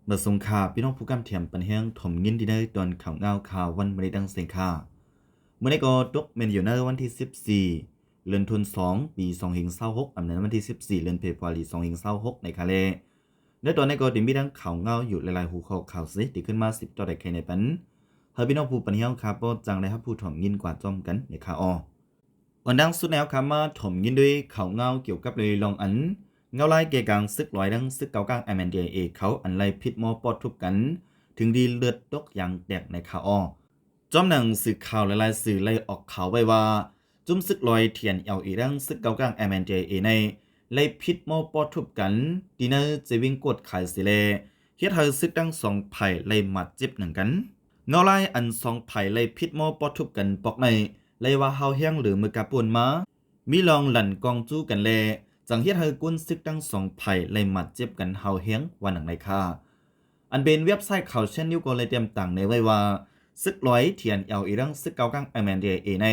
เมื่อสงคราพี่น้องผู้กำเทียมปันแห้งถมยินดีได้ตอนข่าวเงาข่าววันไม่ได้ดังเสียงข่าเมื่อในก็ตกเมนอยู่ในวันที่14เดือนธันวาคมปี2526อำนาจวันที่14เดือนเฟบรุารี2526ในคาเลในตอนในก็ได้มีดังข่าวเงาอยู่หลายๆหูข้อข่าวสิที่ขึ้นมา10ต่อได้แค่ในปันเฮาพี่น้องผู้ปันแห้งครับก็จังได้รับผู้ถมยินกว่าจอมกันในข่าววันดังสุดแนวครับมาถมยินด้วยข่าวเงาเกี่ยวกับเลยลองอันเงาไล่เกี่ยกังซึกลอยดังซึกเกากลาง MNDAA เขาอันไล่พิษมอปอดทุบกันถึงดีเลือดตกอย่างแตกในข่าวจอมหนังสื่อข่าวหลายๆสื่อไล่ออกข่าวไว้ว่าจุ่มซึกลอยเทียนดังซึกเกากลาง MNDAA ในไล่พิษมอปอดทุบกันดีเนอร์จะวิ่งกดขายสิเลเฮ็ดให้ซึกดังสองไผ่ไล่หมัดเจ็บหนังกันเงาไล่อันสองไผ่ไล่พิษมอปอดทุบกันปอกในเลยว่าเฮาเฮียงหรือมือกระปุ่นมามีลองหลั่นกองจู้กันแลจังเฮ็ดให้กุนซึกทั้งสองไผ่เลยหมัดเจ็บกันเฮาเฮียงวันหนังในค่าอันเป็นเว็บไซต์ข่าวเช่นนิวก็เลยเตรียมต่างในไว้ว่าซึกลอยเทียนดังซึกเกากลาง MNDAA ใน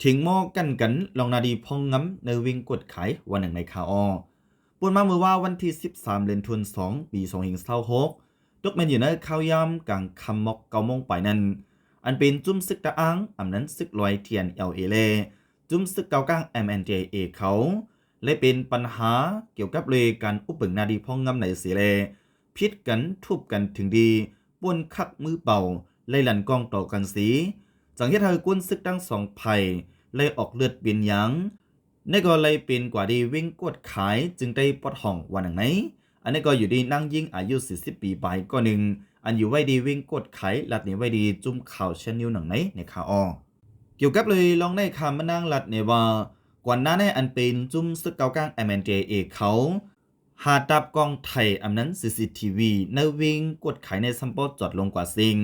ถิงหม้อกันลองนาดีพองงำในวิ่งกดขายวันหนังในค่าปุ่นมาเมื่อว่าวันที่13เดือนธันวาคมปี2526ตกแม่นอยู่ในข่าวยามกลางคำมอก9 โมงไปนั้นอันเป็นจุ่มซึกตะอ้างอำนั้นซึกลอยเทียนเลจุ่มซึกเกากลาง MNDAA เขาเลยเป็นปัญหาเกี่ยวกับเลยการอุปเบิงนาดีพองงำไหนเสียเลพิษกันทุบกันถึงดีป่วนคักมือเป่าเลยหลั่นกองต่อกันสีจังเฮ็ดให้กุนซึกทั้งสองไผ่เลยออกเลือดเปลี่ยนหยังในก็เลยเป็นกว่าดีวิ่งกดขายจึงได้ปลดห้องวันหนังไหนอันนี้ก็อยู่ดีนั่งยิงอายุ40 ปีไปก็หนึ่งอันอยู่ไว้ดีวิ่งกดขายลัดนี่ไว้ดีจุ่มข่าวเช่นนิวหนังไหนในข่าวเกี่ยวกับเลยลองในคำมานั่งลัดเนี่ยว่ากว่านั้นในอันเป็นจุ่มซึกเกากลาง MNDAA เขาหาดับกองไทยอำนั้น CCTV ในวิ่งกดขายในซัมปอจอดลงกว่าซิง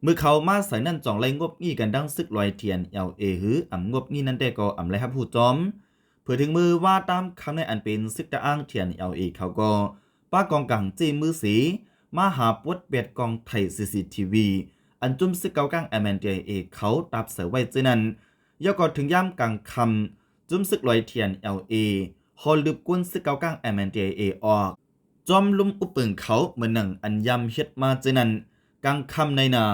เมื่อเขามาใส่นั่นจ่องไล่งบงี้กันดังซึกลอยเทียนหืออำงบงี้นั่นได้ก็อำไรครับผู้จอมเพื่อถึงมือว่าตามคำในอันเป็นซึกตะอ้างเทียนเขาก็ป้ากองกังจีมือสีมาหาปวดเบียดกองไทย CCTV อันจุ่มซึกเกากลาง MNDAA เขาตับเสือไว้เจนั้นย่อก็ถึงย่ำกลางคำจุ่มซึกลอยเทียนฮอลลืบกุนซึกเกากลาง MNDAA ออกจอมลุ่มอุปเปิงเขาเหมือนหนังอันยำเฮ็ดมาเจนั้นกลางคำในนา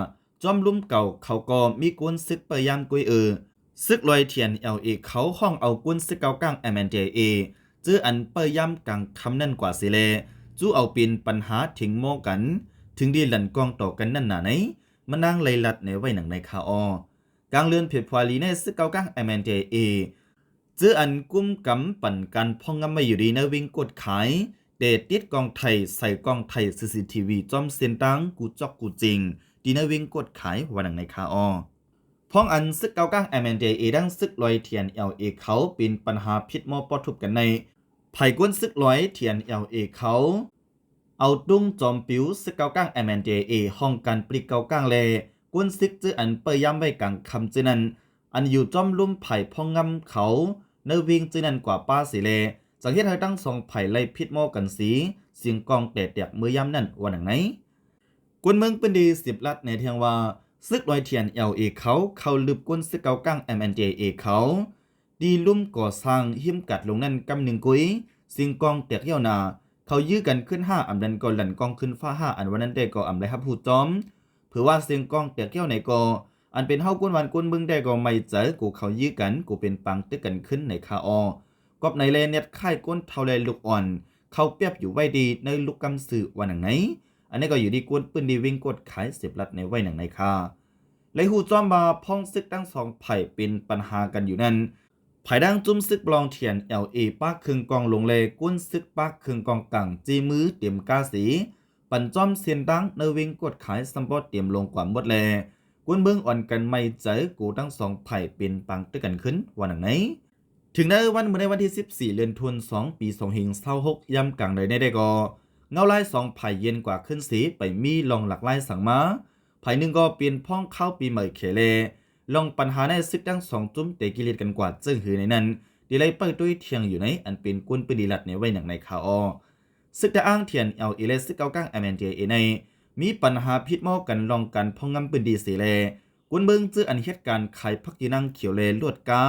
จอมลุ่มเก่าเขาก็มีกุนซึกพยายามกุยซึกลอยเทียนเขาห้องเอากุนซึกเกากลาง MNDAA จื้ออันพยายามกลางคำนั่นกว่าสิเลจู้เอาเป็นปัญหาถึงโมกันถึงดีหลั่นกองต่อกันนั่นหนาไหนมานั่งไล่ลัดในไว้หนังในข่าวกลางเรือนเพียบพวาลีในซึกเกากลาง MNDAA จื้ออันกุ้มกำปั่นกันพองงำไม่อยู่ดีในวิ่งกดขายเดดติดกองไทยใส่กองไทย CCTV จอมเสียนตังกูจอกกูจริงดีในวิ่งกดขายวันหนังในข่าวพ้องอันซึกเกากลาง MNDAA ดังซึกลอยเทียนเขาเป็นปัญหาพิษมอปอทุบกันในไผ่ก้นซึกลอยเทียนเขาเอาตุ้งจอมปิวซึกเกากลาง MNDAA ห้องกันปริกเกากลางเลก้นซึกจื้ออันเปยย้ำไว้กลางคำจื้อนั้นอันอยู่จอมลุ่มไผ่พองงำเขาเนวิ่งจื้อนั้นกว่าป้าสีเลสังเกตให้ตั้งสองไผ่ไล่พิษมอกันสีเสียงกองแตกมือย่ำนั่นวันหนังไหนกุนเมืองเป็นดี10 ลัดในเทียงว่าซึกลอยเทียนเขาลืบก้นซึกเกากลาง MNDAA เขาดีลุ่มก่อสร้างหิมกัดลงนั่นกำหนึ่งกุยสิงกองแตกเหี่ยวนาเขายื้อกันขึ้น5อำดันก่อหลั่นกองขึ้นฟ้า5อันวันนั้นได้ก่ออำไรครับผู้จอมเผื่อว่าเสียงกองแตกเหี่ยวในก่ออันเป็นเฮาก้นวันก้นมึงได้ก่อไม่เจอกูเขายื้อกันกูเป็นปังตึกกันขึ้นในคากอบในเลเน็ตค่ายก้นเท่าไรลูกอ่อนเขาเปียบอยู่ไว้ดีในลูกกำสื่อวันหนังไหนอันนี้ก็อยู่ดีกวนปืนดีวิ่งกดขาย10 ลัดในไว้หนังในคาเลยหูจอมบาพ้องซึกทั้งสองไผ่เป็นปัญหากันอยู่นั้นไผ่ดังจุ่มซึกบลองเทียนปากครึ่งกองลงเลกุ้นซึกปากครึ่งกองกังจีมือเตรียมกาสีปันจอมเสียนดังเนวิ่งกดขายซัมบอดเตรียมลงกว่าหมดแลกุ้นเบื้องอ่อนกันไม่เจอกูทั้งสองไผ่เป็นปังตึกกันขึ้นวันหนังไหนถึงในวันที่14เดือนธันวาคมปี2526ย่ำกลางใดได้ก็เงาไล่สองไผ่เย็นกว่าขึ้นสีไปมีลองหลักไล่สั่งมาไผ่หนึ่งก็เปลี่ยนพ้องเข้าปีใหม่เขเลลองปัญหาในซึกดังสองจุ้มเตกิเลตกันกว่าจึงหือในนั้นดีไลเปิดด้วยเทียงอยู่ในอันเป็นกุนปืนดีลัดในไว้หนังในข่าวซึกตะอ้างเทียนเลซึกเกากลาง MNDAA ในมีปัญหาพิษมอกันลองกันพ้องงำปืนดีสีเลกุนเบิงจื้ออันเหตุการณ์ขายพักยีนังเขียวเลลวดกา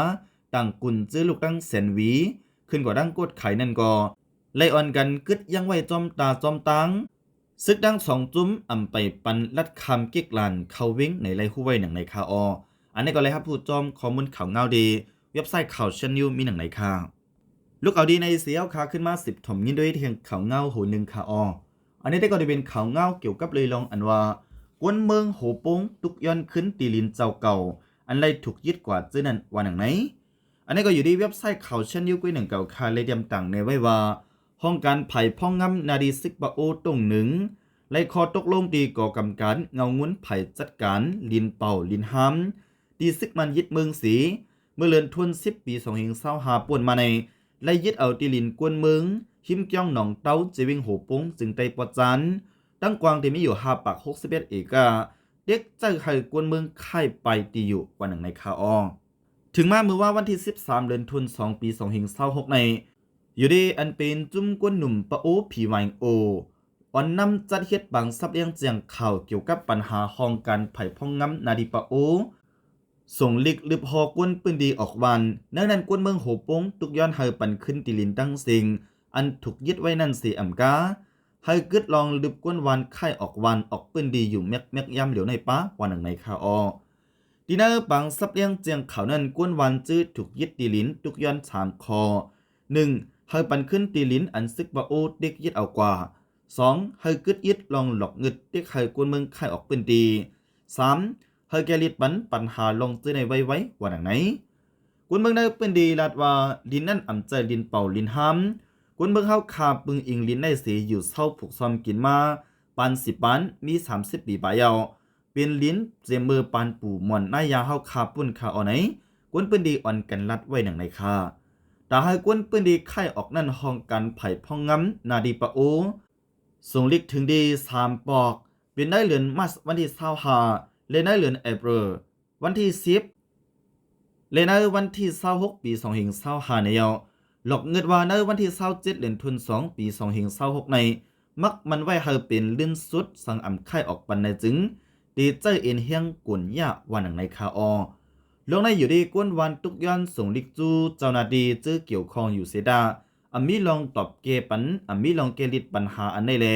ตั้งกุนจื้อลูกดังแสนวีขึ้นกว่าดังกดไข่นั่นก็ไล่อ่อนกันกึดยังไว้จอมตาจอมตัง ซึกดังสองจุ้มอำไปปันลัดคำกิกลันเขาวิ่งในไรคู่ไว้หนังในคาออันนี้ก็เลยครับผู้จอมข้อมูลข่าวเงาดีเว็บไซต์ข่าวชันนิวมีหนังในคาลูกเอาดีในเสียวคาขึ้นมา10ถมยินด้วยเทียงข่าวเงาโหนึ่งคาอันนี้ได้ก็ได้เป็นข่าวเงาเกี่ยวกับเลยลองอันว่ากวนเมืองโหปงตุกย้อนขึ้นตีลินเจ้าเก่าอันไรถูกยึดกว่าเจ้านั้นว่าหนังไหนอันนี้ก็อยู่ที่เว็บไซต์ข่าวชันนิวกุ้ยหนังเก่าคาเลยเดียมต่างในไว้ว่าห้องการไผ่พ่องงำนาดีซึกบะโอตรงหนึ่งไล่คอตกลงดีก่อกำการเงางุ้นไผ่จัดการลินเป่าลินห้ำดีซึกมันยึดเมืองสีเมื่อเลือนทวน10 ปี2525ป่วนมาในไล่ยึดเอาตีลินกวนเมืองหิมเกี้ยงหนองเต้าเจวิงโหปงจึงได้ปอจันตั้งกวางที่มีอยู่5 ปัก61 เอกาเด็กใจไข่กวนเมืองไข่ไปตีอยู่วันหนึ่งในคาถึงมาเมื่อว่าวันที่13เดือนธันวาคมปี2526ในอยู่ดีอันเป็นจุ้มกวนหนุ่มปะโอผีไวโออ่อนนำจัดเฮ็ดบางซับเลี้ยงเจียงข่าวเกี่ยวกับปัญหาห้องการไผ่พ่องงำนาดีปะโอส่งลิกลึบหอกวนปืนดีออกวันเนื่องนั้นกวนเมืองโหปงตุกย้อนเฮอปันขึ้นตีลินตั้งสิงอันถูกยึดไว้นั่นสีอ่ำกาเฮอกึดลองลึบกวนวันไข่ออกวันออกปืนดีอยู่แมกย่ำเหลียวในป้าวันหนึ่งในคาดีเนอร์บางซับเลี้ยงเจียงเขานั้นกวนวันจื้อถูกยึดตีลินตุกย้อน3 คอ 1. เฮอปันขึ้นตีลินอันซึกบะโอเด็กยึดเอากว่า 2. เฮอกึดยึดลองหลอกเงิดเด็กเฮอกวนเมืองไข่ออกปืนดี 3. เฮอแกลิดปัญหาลงจื้อในไว้วันไหนกวนเมืองได้ปืนดีลาดว่าลินนั่นอ่ำใจลินเป่าลินห้ำกวนเมืองเฮาคาปึงอิงลินได้เสียอยู่เศร้าผูกซ้อมกินมาปัน10 ปันมี30 ปีปายาวเป็นลิ้นเจมือปานปู่หมอนนายาเฮาคาปุ่นคาเอาไหนกวนปืนดีอ่อนกันลัดไว้หนังในคาแต่ให้กวนปืนดีไข่ออกนั่นห้องกันไผ่พ่องงำนาดีปะโอส่งลิกถึงดี3 ปอกเป็นได้เหลือนมัสวันที่25เลนได้เหลือนเอเปรวันที่10เลนได้วันที่26 ปี2525ในยาวหลอกเงิดว่าในวันที่27เดือนธันวาคมปี2526ในมักมันไว้ให้เป็นลื่นสุดสังอ่ำไข่ออกปันในจึงดีเจอเอ็นเฮียงกุนยะวันหนังในคาลงในอยู่ดีกวนวันตุกย้อนส่งลิกจูเจ้านาดีจื้อเกี่ยวข้องอยู่เสดามีลองตอบเกปันมีลองเกลิดปัญหาอันในแล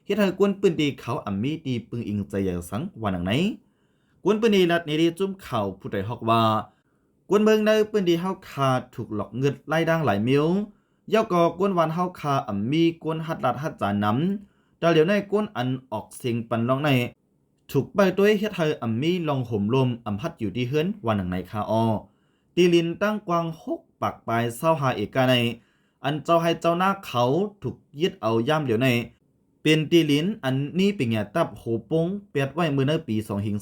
เฮ็ดให้กวนปืนดีเขามีดีปึงอิงใจอย่างสังวันหนังไหนกวนปืนดีรัดนี้ดีจุ้มเข่าผู้ใดฮอกว่ากวนเมืองในปืนดีเฮาคาถูกหลอกเงินไล่ดังหลายมิ้วยอกกวนวันเฮาคามีกวนหัดลัดหัดจานน้ำแต่เหลียวในกวนอันออกเสียงปันลองในถูกใบตัวเฮ็ดให้มีลองห่มลมพัดอยู่ที่เฮือนวันหนังในคาตีลินตั้งกวาง6 ปักปลาย25 เอกาในอันเจ้าให้เจ้าหน้าเขาถูกยึดเอาย่ำเหลียวในเป็นตีลินอันนี้เป็นไงตับโหปงเปียดไว้เมื่อในปี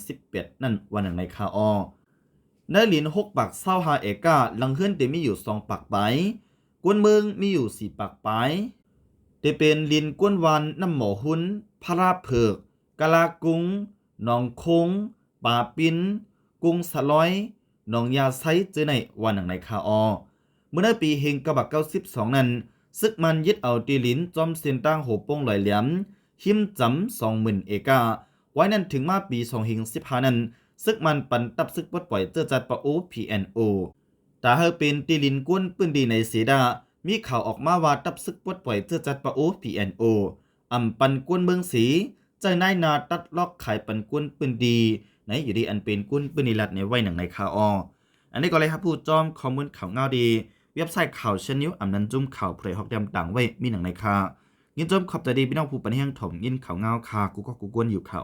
2018นั่นวันหนังในคาในลิน6 ปัก25 เอกาลังเฮือนเตมีอยู่2 ปักปลายกวนเมืองมีอยู่4 ปักปลายเตเป็นลินกวนวันน้ำหมอหุนพระราเผือกกะลากุงหนองคงป่าปินกุงสะร้อยหนองยาไซเจอในวันหนังในคาเมื่อในปีเฮงกะบัก92นั้นซึกมันยึดเอาตีลินจอมเส้นตั้งโหปงหลอยเหลี่ยมหิมจำ20,000 เอกาไว้นั้นถึงมาปี2015นั้นซึกมันปันตับซึกปลดปล่อยเจอจัดปะโอ PNO แต่เฮาเป็นตีลินกวนปืนดีในเสดามีข่าวออกมาว่าตับซึกปลดปล่อยเจอจัดปะโอ PNO ปันกวนเมืองสีใจนายนาตัดล็อกขายปันกุนปืนดีไหนอยู่ดีอันเป็นกุนปืนนิลัดในไว้หนังในคาอันนี้ก็เลยครับผู้จอมข้อมูลข่าวเงาดีเว็บไซต์ข่าวชนิวนั้นจุ่มข่าวเผยฮอกแดมต่างไว้มีหนังในคายินจมขอบใจดีพี่น้องผู้ปันเฮียงถมยินข่าวเงาคากูก็กูกวนอยู่คา